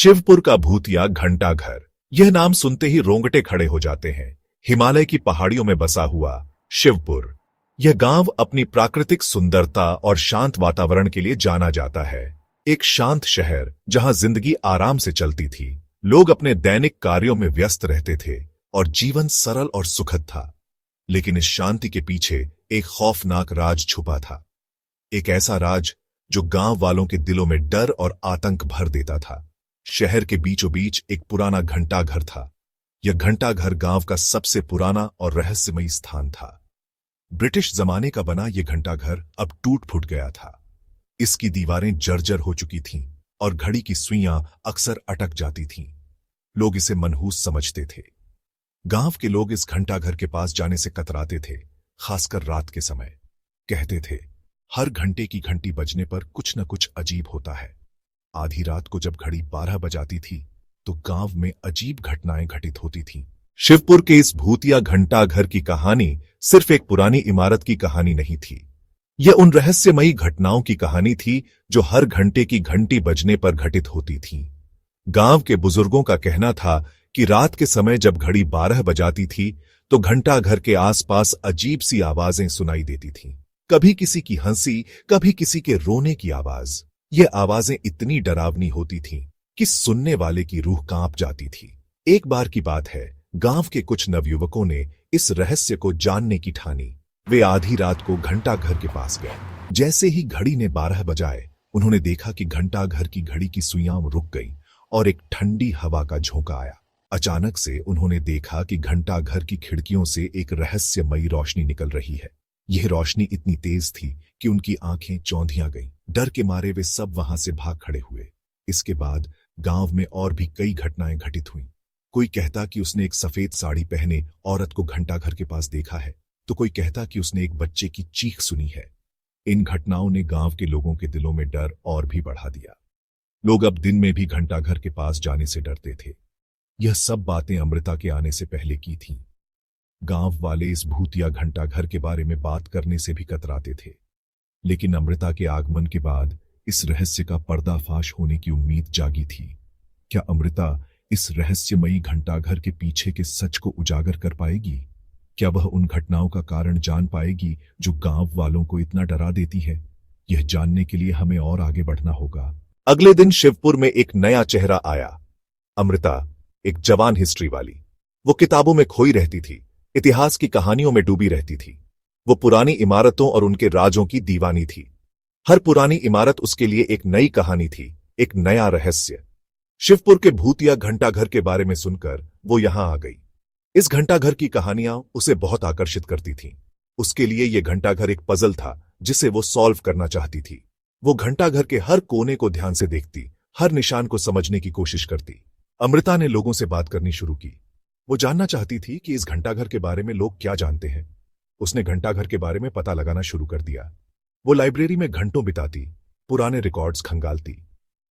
शिवपुर का भूतिया घंटा घर। यह नाम सुनते ही रोंगटे खड़े हो जाते हैं। हिमालय की पहाड़ियों में बसा हुआ शिवपुर, यह गांव अपनी प्राकृतिक सुंदरता और शांत वातावरण के लिए जाना जाता है। एक शांत शहर जहां जिंदगी आराम से चलती थी, लोग अपने दैनिक कार्यों में व्यस्त रहते थे और जीवन सरल और सुखद था। लेकिन इस शांति के पीछे एक खौफनाक राज छुपा था। एक ऐसा राज जो गांव वालों के दिलों में डर और आतंक भर देता था। शहर के बीचों बीच एक पुराना घंटा घर था। यह घंटा घर गांव का सबसे पुराना और रहस्यमयी स्थान था। ब्रिटिश जमाने का बना यह घंटा घर अब टूट फूट गया था। इसकी दीवारें जर्जर हो चुकी थीं और घड़ी की सुइयां अक्सर अटक जाती थीं। लोग इसे मनहूस समझते थे। गांव के लोग इस घंटा घर के पास जाने से कतराते थे, खासकर रात के समय। कहते थे, हर घंटे की घंटी बजने पर कुछ न कुछ अजीब होता है। आधी रात को जब घड़ी 12 बजाती थी तो गांव में अजीब घटनाएं घटित होती थीं। शिवपुर के इस भूतिया घंटा घर की कहानी सिर्फ एक पुरानी इमारत की कहानी नहीं थी। यह उन रहस्यमयी घटनाओं की कहानी थी जो हर घंटे की घंटी बजने पर घटित होती थीं। गांव के बुजुर्गों का कहना था कि रात के समय जब घड़ी 12 बजाती थी तो घंटा घर के आसपास अजीब सी आवाजें सुनाई देती थीं। कभी किसी की हंसी, कभी किसी के रोने की आवाज। ये आवाजें इतनी डरावनी होती थीं कि सुनने वाले की रूह कांप जाती थी। एक बार की बात है, गांव के कुछ नवयुवकों ने इस रहस्य को जानने की ठानी। वे आधी रात को घंटा घर के पास गए। जैसे ही घड़ी ने 12 बजाए, उन्होंने देखा कि घंटा घर की घड़ी की सुइयां रुक गई और एक ठंडी हवा का झोंका आया। अचानक से उन्होंने देखा कि घंटा घर की खिड़कियों से एक रहस्यमयी रोशनी निकल रही है। यह रोशनी इतनी तेज थी कि उनकी आंखें चौंधियां गईं। डर के मारे वे सब वहां से भाग खड़े हुए। इसके बाद गांव में और भी कई घटनाएं घटित हुईं। कोई कहता कि उसने एक सफेद साड़ी पहने औरत को घंटा घर के पास देखा है, तो कोई कहता कि उसने एक बच्चे की चीख सुनी है। इन घटनाओं ने गांव के लोगों के दिलों में डर और भी बढ़ा दिया। लोग अब दिन में भी घंटा घर के पास जाने से डरते थे। यह सब बातें अमृता के आने से पहले की थीं। गांव वाले इस भूतिया घंटा घर के बारे में बात करने से भी कतराते थे। लेकिन अमृता के आगमन के बाद इस रहस्य का पर्दाफाश होने की उम्मीद जागी थी। क्या अमृता इस रहस्यमयी घंटाघर के पीछे के सच को उजागर कर पाएगी? क्या वह उन घटनाओं का कारण जान पाएगी जो गांव वालों को इतना डरा देती है? यह जानने के लिए हमें और आगे बढ़ना होगा। अगले दिन शिवपुर में एक नया चेहरा आया। अमृता, एक जवान हिस्ट्री वाली। वो किताबों में खोई रहती थी, इतिहास की कहानियों में डूबी रहती थी। वो पुरानी इमारतों और उनके राजों की दीवानी थी। हर पुरानी इमारत उसके लिए एक नई कहानी थी, एक नया रहस्य। शिवपुर के भूतिया घंटाघर के बारे में सुनकर वो यहां आ गई। इस घंटाघर की कहानियां उसे बहुत आकर्षित करती थीं। उसके लिए यह घंटाघर एक पजल था जिसे वो सॉल्व करना चाहती थी। वो घंटाघर के हर कोने को ध्यान से देखती, हर निशान को समझने की कोशिश करती। अमृता ने लोगों से बात करनी शुरू की। वो जानना चाहती थी कि इस घंटाघर के बारे में लोग क्या जानते हैं। उसने घंटाघर के बारे में पता लगाना शुरू कर दिया। वो लाइब्रेरी में घंटों बिताती, पुराने रिकॉर्ड्स खंगालती।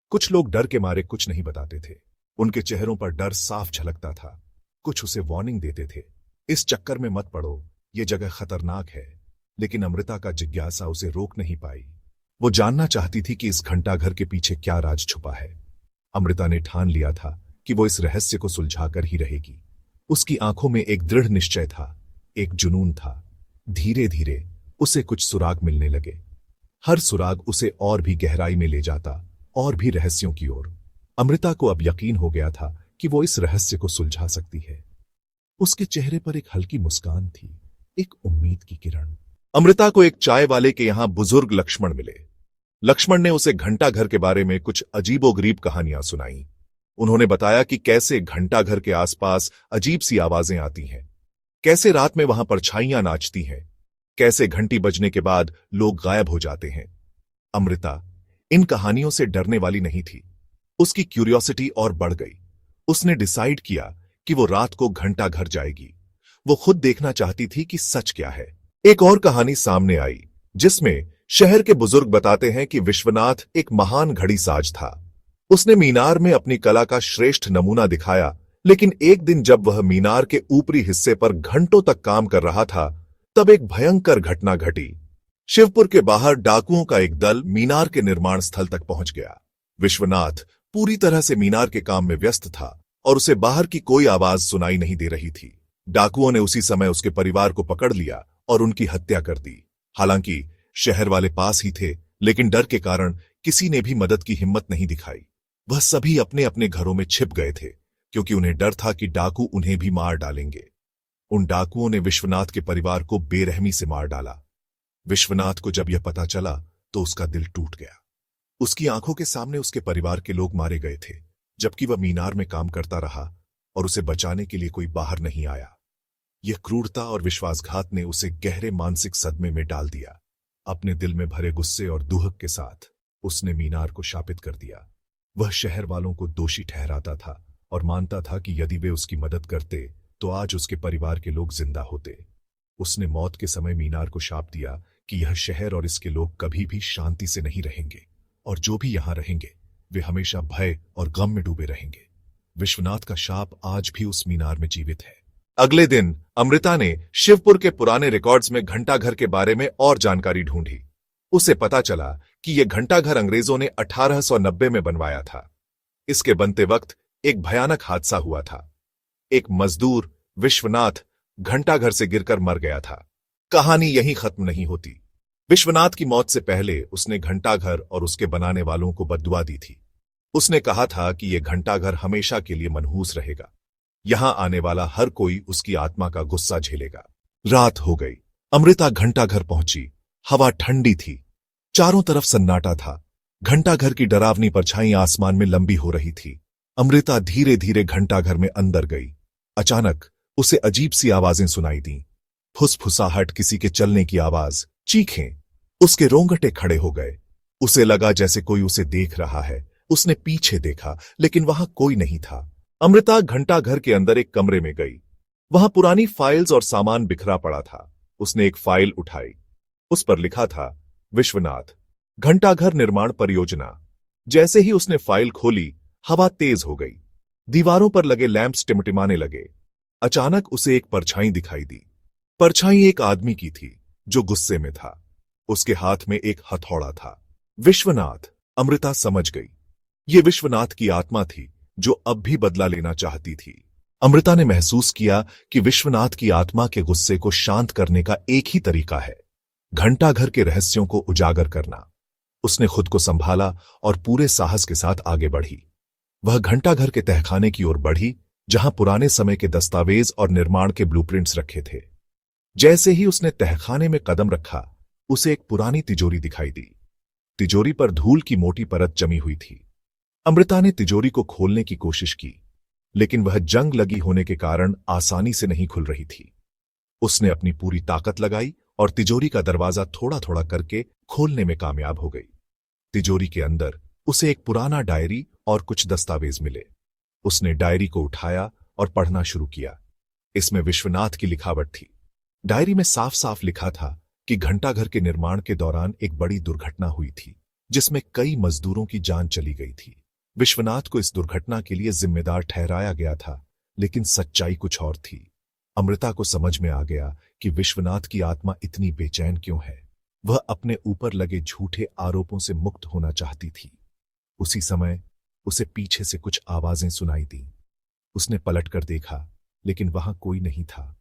कुछ लोग डर के मारे कुछ नहीं बताते थे। उनके चेहरों पर डर साफ झलकता था। कुछ उसे वार्निंग देते थे, इस चक्कर में मत पड़ो, ये जगह खतरनाक है। लेकिन अमृता का जिज्ञासा उसे रोक नहीं पाई। वो जानना चाहती थी कि इस घंटाघर के पीछे क्या राज छुपा है। अमृता ने ठान लिया था कि वो इस रहस्य को सुलझाकर ही रहेगी। उसकी आंखों में एक दृढ़ निश्चय था, एक जुनून था। धीरे धीरे उसे कुछ सुराग मिलने लगे। हर सुराग उसे और भी गहराई में ले जाता, और भी रहस्यों की ओर। अमृता को अब यकीन हो गया था कि वो इस रहस्य को सुलझा सकती है। उसके चेहरे पर एक हल्की मुस्कान थी, एक उम्मीद की किरण। अमृता को एक चाय वाले के यहां बुजुर्ग लक्ष्मण मिले। लक्ष्मण ने उसे घंटाघर के बारे में कुछ अजीबोगरीब कहानियां सुनाई। उन्होंने बताया कि कैसे घंटाघर के आसपास अजीब सी आवाजें आती हैं, कैसे रात में वहां परछाइयां नाचती हैं, कैसे घंटी बजने के बाद लोग गायब हो जाते हैं। अमृता इन कहानियों से डरने वाली नहीं थी। उसकी क्यूरियोसिटी और बढ़ गई। उसने डिसाइड किया कि वो रात को घंटाघर जाएगी। वो खुद देखना चाहती थी कि सच क्या है। एक और कहानी सामने आई जिसमें शहर के बुजुर्ग बताते हैं कि विश्वनाथ एक महान घड़ी साज था। उसने मीनार में अपनी कला का श्रेष्ठ नमूना दिखाया, लेकिन एक दिन जब वह मीनार के ऊपरी हिस्से पर घंटों तक काम कर रहा था, तब एक भयंकर घटना घटी। शिवपुर के बाहर डाकुओं का एक दल मीनार के निर्माण स्थल तक पहुंच गया। विश्वनाथ पूरी तरह से मीनार के काम में व्यस्त था और उसे बाहर की कोई आवाज सुनाई नहीं दे रही थी। डाकुओं ने उसी समय उसके परिवार को पकड़ लिया और उनकी हत्या कर दी। हालांकि शहर वाले पास ही थे, लेकिन डर के कारण किसी ने भी मदद की हिम्मत नहीं दिखाई। वह सभी अपने अपने घरों में छिप गए थे, क्योंकि उन्हें डर था कि डाकू उन्हें भी मार डालेंगे। उन डाकुओं ने विश्वनाथ के परिवार को बेरहमी से मार डाला। विश्वनाथ को जब यह पता चला तो उसका दिल टूट गया। उसकी आंखों के सामने उसके परिवार के लोग मारे गए थे, जबकि वह मीनार में काम करता रहा और उसे बचाने के लिए कोई बाहर नहीं आया। यह क्रूरता और विश्वासघात ने उसे गहरे मानसिक सदमे में डाल दिया। अपने दिल में भरे गुस्से और दुहक के साथ उसने मीनार को शापित कर दिया। वह शहर वालों को दोषी ठहराता था और मानता था कि यदि वे उसकी मदद करते तो आज उसके परिवार के लोग जिंदा होते। उसने मौत के समय मीनार को शाप दिया कि यह शहर और इसके लोग कभी भी शांति से नहीं रहेंगे, और जो भी यहां रहेंगे वे हमेशा भय और गम में डूबे रहेंगे। विश्वनाथ का शाप आज भी उस मीनार में जीवित है। अगले दिन अमृता ने शिवपुर के पुराने रिकॉर्ड्स में घंटाघर के बारे में और जानकारी ढूंढी। उसे पता चला कि यह घंटाघर अंग्रेजों ने 1890 में बनवाया था। इसके बनते वक्त एक भयानक हादसा हुआ था। एक मजदूर विश्वनाथ घंटाघर से गिरकर मर गया था। कहानी यहीं खत्म नहीं होती। विश्वनाथ की मौत से पहले उसने घंटाघर और उसके बनाने वालों को बद्दुआ दी थी। उसने कहा था कि यह घंटाघर हमेशा के लिए मनहूस रहेगा। यहां आने वाला हर कोई उसकी आत्मा का गुस्सा झेलेगा। रात हो गई। अमृता घंटाघर पहुंची। हवा ठंडी थी। चारों तरफ सन्नाटा था। घंटाघर की डरावनी परछाई आसमान में लंबी हो रही थी। अमृता धीरे धीरे घंटाघर में अंदर गई। अचानक उसे अजीब सी आवाजें सुनाई दी। फुसफुसाहट, किसी के चलने की आवाज, चीखें। उसके रोंगटे खड़े हो गए। उसे लगा जैसे कोई उसे देख रहा है। उसने पीछे देखा, लेकिन वहां कोई नहीं था। अमृता घंटाघर के अंदर एक कमरे में गई। वहां पुरानी फाइल्स और सामान बिखरा पड़ा था। उसने एक फाइल उठाई। उस पर लिखा था विश्वनाथ घंटाघर निर्माण परियोजना। जैसे ही उसने फाइल खोली, हवा तेज हो गई। दीवारों पर लगे लैंप्स टिमटिमाने लगे। अचानक उसे एक परछाई दिखाई दी। परछाई एक आदमी की थी जो गुस्से में था। उसके हाथ में एक हथौड़ा था। विश्वनाथ, अमृता समझ गई। ये विश्वनाथ की आत्मा थी जो अब भी बदला लेना चाहती थी। अमृता ने महसूस किया कि विश्वनाथ की आत्मा के गुस्से को शांत करने का एक ही तरीका है, घंटाघर के रहस्यों को उजागर करना। उसने खुद को संभाला और पूरे साहस के साथ आगे बढ़ी। वह घंटाघर के तहखाने की ओर बढ़ी, जहां पुराने समय के दस्तावेज और निर्माण के ब्लूप्रिंट्स रखे थे। जैसे ही उसने तहखाने में कदम रखा, उसे एक पुरानी तिजोरी दिखाई दी। तिजोरी पर धूल की मोटी परत जमी हुई थी। अमृता ने तिजोरी को खोलने की कोशिश की, लेकिन वह जंग लगी होने के कारण आसानी से नहीं खुल रही थी। उसने अपनी पूरी ताकत लगाई और तिजोरी का दरवाजा थोड़ा थोड़ा करके खोलने में कामयाब हो गई। तिजोरी के अंदर उसे एक पुराना डायरी और कुछ दस्तावेज मिले। उसने डायरी को उठाया और पढ़ना शुरू किया। इसमें विश्वनाथ की लिखावट थी। डायरी में साफ साफ लिखा था कि घंटाघर के निर्माण के दौरान एक बड़ी दुर्घटना हुई थी, जिसमें कई मजदूरों की जान चली गई थी। विश्वनाथ को इस दुर्घटना के लिए जिम्मेदार ठहराया गया था, लेकिन सच्चाई कुछ और थी। अमृता को समझ में आ गया कि विश्वनाथ की आत्मा इतनी बेचैन क्यों है। वह अपने ऊपर लगे झूठे आरोपों से मुक्त होना चाहती थी। उसी समय उसे पीछे से कुछ आवाजें सुनाई दी। उसने पलटकर देखा, लेकिन वहां कोई नहीं था।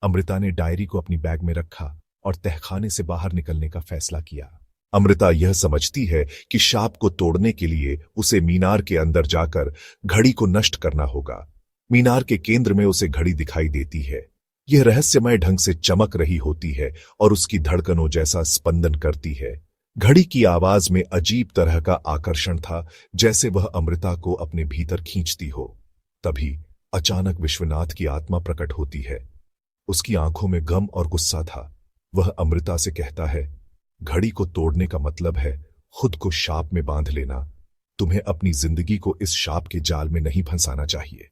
अमृता ने डायरी को अपनी बैग में रखा और तहखाने से बाहर निकलने का फैसला किया। अमृता यह समझती है कि शाप को तोड़ने के लिए उसे मीनार के अंदर जाकर घड़ी को नष्ट करना होगा। मीनार के केंद्र में उसे घड़ी दिखाई देती है। यह रहस्यमय ढंग से चमक रही होती है और उसकी धड़कनों जैसा स्पंदन करती है। घड़ी की आवाज में अजीब तरह का आकर्षण था, जैसे वह अमृता को अपने भीतर खींचती हो। तभी अचानक विश्वनाथ की आत्मा प्रकट होती है। उसकी आंखों में गम और गुस्सा था। वह अमृता से कहता है, घड़ी को तोड़ने का मतलब है खुद को शाप में बांध लेना। तुम्हें अपनी जिंदगी को इस शाप के जाल में नहीं फंसाना चाहिए।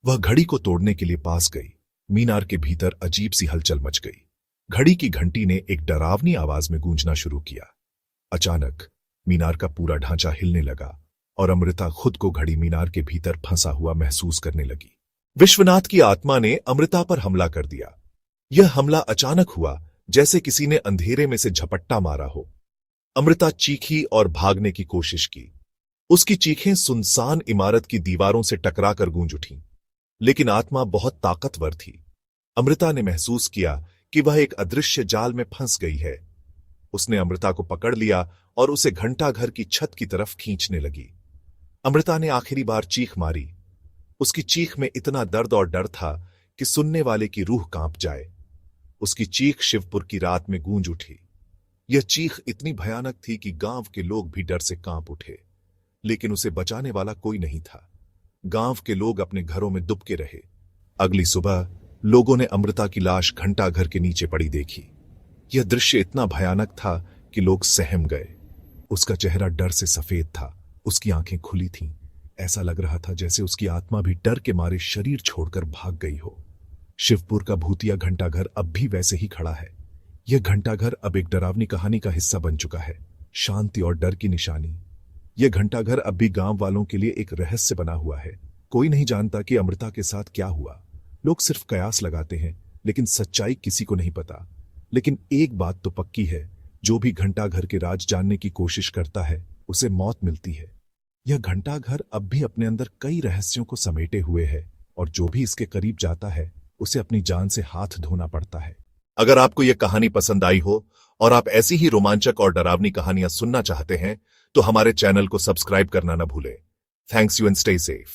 वह घड़ी को तोड़ने के लिए पास गई। मीनार के भीतर अजीब सी हलचल मच गई। घड़ी की घंटी ने एक डरावनी आवाज में गूंजना शुरू किया। अचानक मीनार का पूरा ढांचा हिलने लगा और अमृता खुद को घड़ी मीनार के भीतर फंसा हुआ महसूस करने लगी। विश्वनाथ की आत्मा ने अमृता पर हमला कर दिया। यह हमला अचानक हुआ, जैसे किसी ने अंधेरे में से झपट्टा मारा हो। अमृता चीखी और भागने की कोशिश की, उसकी चीखें सुनसान इमारत की दीवारों से टकराकर गूंज उठीं। लेकिन आत्मा बहुत ताकतवर थी। अमृता ने महसूस किया कि वह एक अदृश्य जाल में फंस गई है। उसने अमृता को पकड़ लिया और उसे घंटाघर की छत की तरफ खींचने लगी। अमृता ने आखिरी बार चीख मारी। उसकी चीख में इतना दर्द और डर था कि सुनने वाले की रूह कांप जाए। उसकी चीख शिवपुर की रात में गूंज उठी। यह चीख इतनी भयानक थी कि गांव के लोग भी डर से कांप उठे, लेकिन उसे बचाने वाला कोई नहीं था। गांव के लोग अपने घरों में दुबके रहे। अगली सुबह लोगों ने अमृता की लाश घंटाघर के नीचे पड़ी देखी। यह दृश्य इतना भयानक था कि लोग सहम गए। उसका चेहरा डर से सफेद था, उसकी आंखें खुली थीं। ऐसा लग रहा था जैसे उसकी आत्मा भी डर के मारे शरीर छोड़कर भाग गई हो। शिवपुर का भूतिया घंटाघर अब भी वैसे ही खड़ा है। यह घंटाघर अब एक डरावनी कहानी का हिस्सा बन चुका है, शांति और डर की निशानी। यह घंटाघर अब भी गांव वालों के लिए एक रहस्य बना हुआ है। कोई नहीं जानता कि अमृता के साथ क्या हुआ। लोग सिर्फ कयास लगाते हैं, लेकिन सच्चाई किसी को नहीं पता। लेकिन एक बात तो पक्की है, जो भी घंटाघर के राज जानने की कोशिश करता है उसे मौत मिलती है। यह घंटाघर अब भी अपने अंदर कई रहस्यों को समेटे हुए है, और जो भी इसके करीब जाता है उसे अपनी जान से हाथ धोना पड़ता है। अगर आपको यह कहानी पसंद आई हो और आप ऐसी ही रोमांचक और डरावनी कहानियां सुनना चाहते हैं तो हमारे चैनल को सब्सक्राइब करना न भूलें। Thanks you and stay safe.